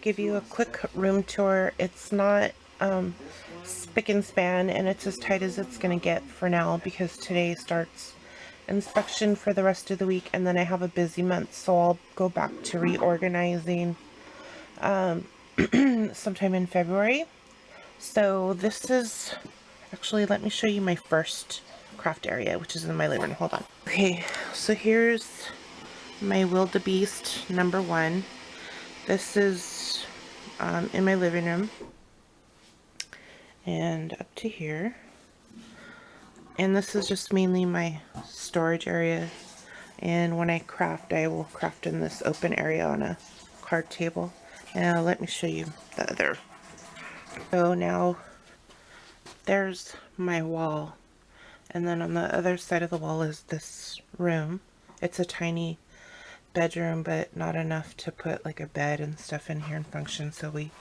give you a quick room tour. It's not spick and span, and it's as tight as it's going to get for now because today starts inspection for the rest of the week, and then I have a busy month, so I'll go back to reorganizing sometime in February. So this is actually, let me show you my first craft area, which is in my living room. Hold on. Okay, so here's my wildebeest number 1. This is in my living room and up to here, and this is just mainly my storage area, and when I craft, I will craft in this open area on a card table. Now let me show you the other. So now there's my wall, and then on the other side of the wall is this room. It's a tiny bedroom, but not enough to put like a bed and stuff in here and function, so we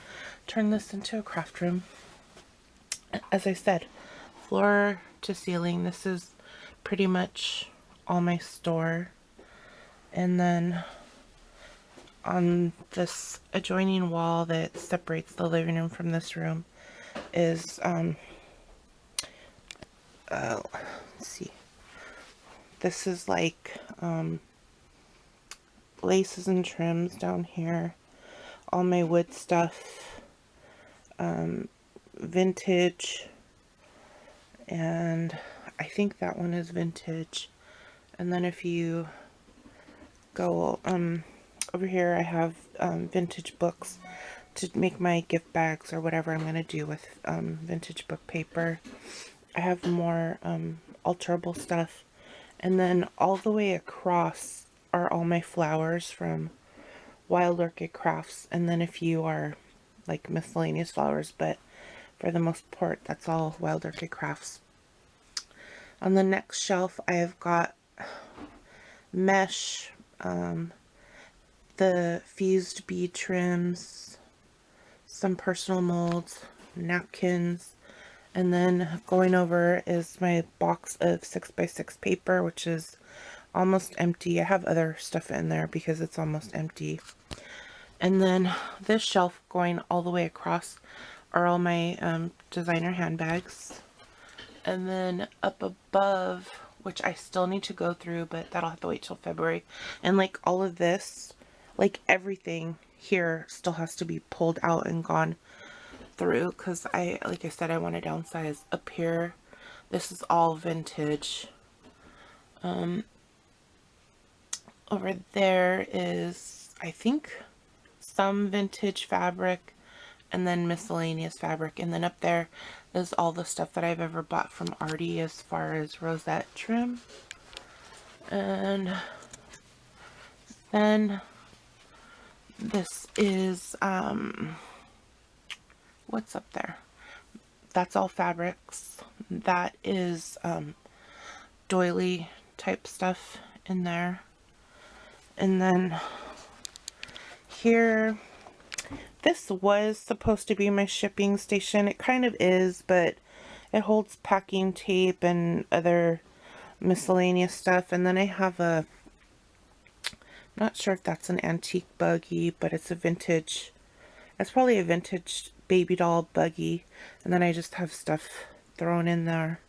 turn this into a craft room. As I said, floor to ceiling, this is pretty much all my store. And then on this adjoining wall that separates the living room from this room is let's see, this is like laces and trims down here, all my wood stuff, vintage, and I think that one is vintage. And then if you go over here, I have vintage books to make my gift bags or whatever I'm going to do with vintage book paper. I have more alterable stuff, and then all the way across are all my flowers from Wild Orchid Crafts, and then a few are like miscellaneous flowers, but for the most part that's all Wild Orchid Crafts. On the next shelf I have got mesh, the fused bead trims, some personal molds, napkins, and then going over is my box of 6x6 paper, which is almost empty. I have other stuff in there because it's almost empty. And then this shelf going all the way across are all my designer handbags. And then up above, which I still need to go through, but that'll have to wait till February. And like all of this, like everything here still has to be pulled out and gone through, because like I said, I want to downsize. Up here, this is all vintage. Over there is, I think, some vintage fabric and then miscellaneous fabric, and then up there is all the stuff that I've ever bought from Artie as far as rosette trim. And then this is what's up there? That's all fabrics. That is doily type stuff in there. And then here, this was supposed to be my shipping station. It kind of is, but it holds packing tape and other miscellaneous stuff. And then I have a, not sure if that's an antique buggy, but it's a vintage, it's probably a vintage baby doll buggy. And then I just have stuff thrown in there.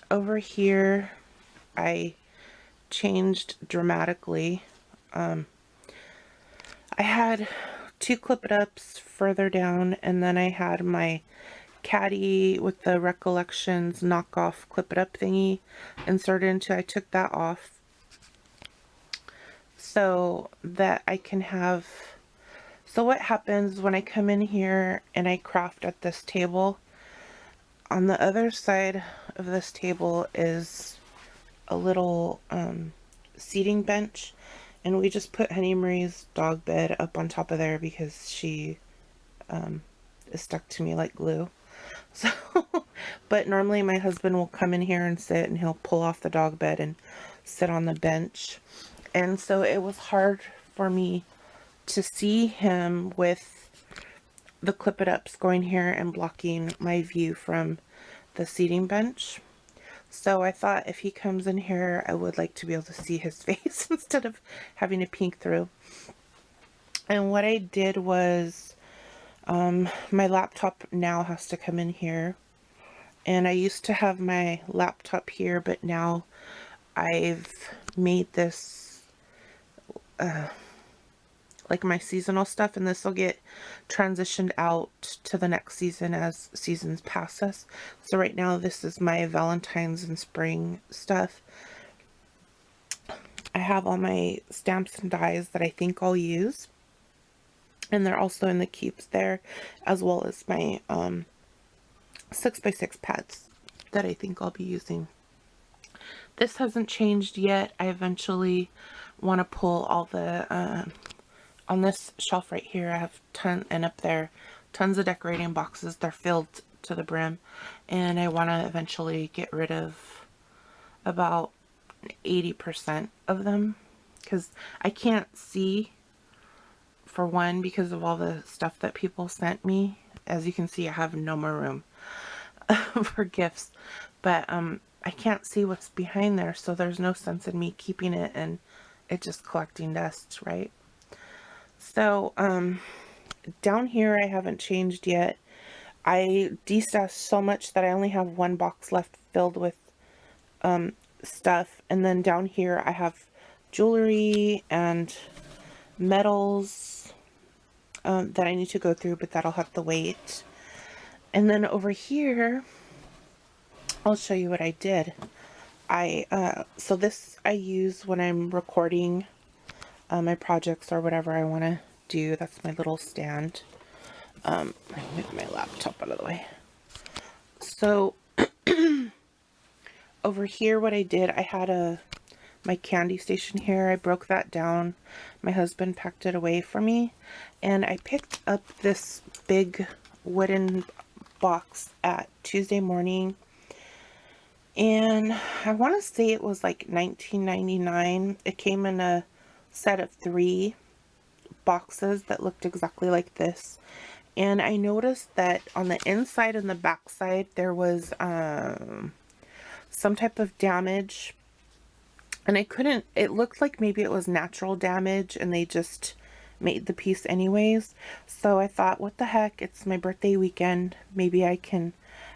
Over here, I changed dramatically. I had 2 clip it ups further down, and then I had my caddy with the Recollections knockoff clip it up thingy inserted into. I took that off so that I can have, so what happens when I come in here and I craft at this table, on the other side of this table is a little seating bench, and we just put Honey Marie's dog bed up on top of there because she is stuck to me like glue. So, but normally my husband will come in here and sit, and he'll pull off the dog bed and sit on the bench. And so it was hard for me to see him with the clip it ups going here and blocking my view from the seating bench. So I thought if he comes in here, I would like to be able to see his face instead of having to peek through. And what I did was, my laptop now has to come in here. And I used to have my laptop here, but now I've made this like my seasonal stuff, and this will get transitioned out to the next season as seasons pass us. So right now this is my Valentine's and spring stuff. I have all my stamps and dies that I think I'll use, and they're also in the keeps there, as well as my 6x6 pads that I think I'll be using. This hasn't changed yet. I eventually want to pull all the on this shelf right here, I have and up there, tons of decorating boxes. They're filled to the brim, and I want to eventually get rid of about 80% of them, because I can't see, for one, because of all the stuff that people sent me. As you can see, I have no more room for gifts, but I can't see what's behind there, so there's no sense in me keeping it and it just collecting dust, right? So, down here I haven't changed yet. I destashed so much that I only have one box left filled with stuff. And then down here I have jewelry and metals that I need to go through, but that'll have to wait. And then over here, I'll show you what I did. So this I use when I'm recording my projects or whatever I want to do. That's my little stand. Let me move my laptop out of the way. So over here, what I did, I had my candy station here. I broke that down. My husband packed it away for me, and I picked up this big wooden box at Tuesday morning, and I want to say it was like $19.99. It came in a set of 3 boxes that looked exactly like this, and I noticed that on the inside and the back side there was some type of damage, and it looked like maybe it was natural damage and they just made the piece anyways. So I thought, what the heck, it's my birthday weekend, maybe I can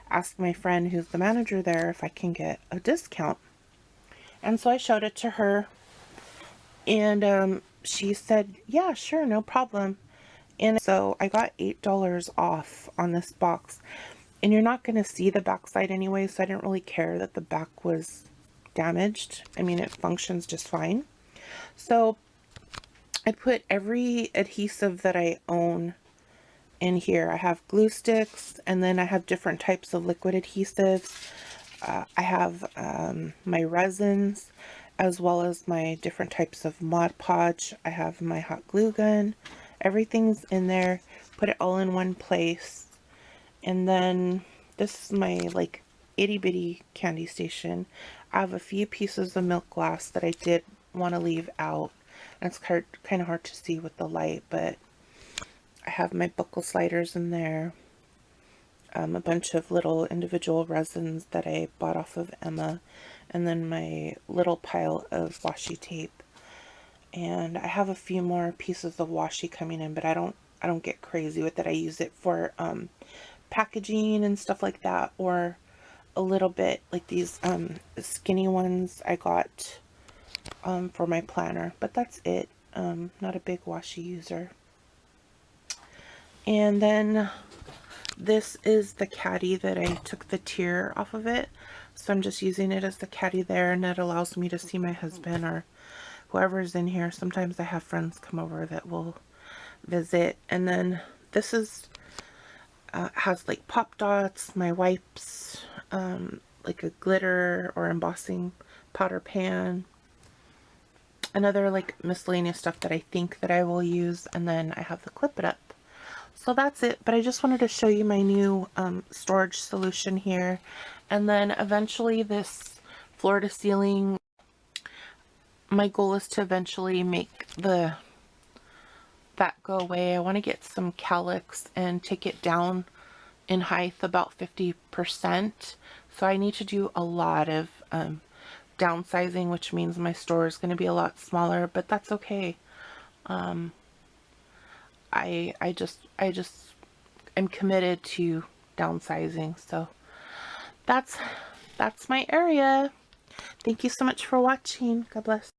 ask my friend who's the manager there if I can get a discount. And so I showed it to her, and she said, yeah, sure, no problem. And so I got $8 off on this box. And you're not going to see the back side anyway, so I didn't really care that the back was damaged. I mean, it functions just fine. So I put every adhesive that I own in here. I have glue sticks, and then I have different types of liquid adhesives. I have my resins, as well as my different types of Mod Podge. I have my hot glue gun. Everything's in there. Put it all in one place. And then this is my like itty bitty candy station. I have a few pieces of milk glass that I did want to leave out. And it's kind of hard to see with the light, but I have my buckle sliders in there. A bunch of little individual resins that I bought off of Emma, and then my little pile of washi tape. And I have a few more pieces of washi coming in, but I don't get crazy with it. I use it for packaging and stuff like that, or a little bit like these skinny ones I got for my planner, but that's it. Not a big washi user. And then this is the caddy that I took the tear off of it, so I'm just using it as the caddy there, and it allows me to see my husband or whoever's in here. Sometimes I have friends come over that will visit. And then this is has like pop dots, my wipes, like a glitter or embossing powder pan, and other like miscellaneous stuff that I think that I will use. And then I have the clip it up. So that's it, but I just wanted to show you my new storage solution here. And then eventually this floor to ceiling, my goal is to eventually make that go away. I want to get some calyx and take it down in height about 50%. So I need to do a lot of downsizing, which means my store is going to be a lot smaller, but that's okay. I just am committed to downsizing. So that's my area. Thank you so much for watching. God bless.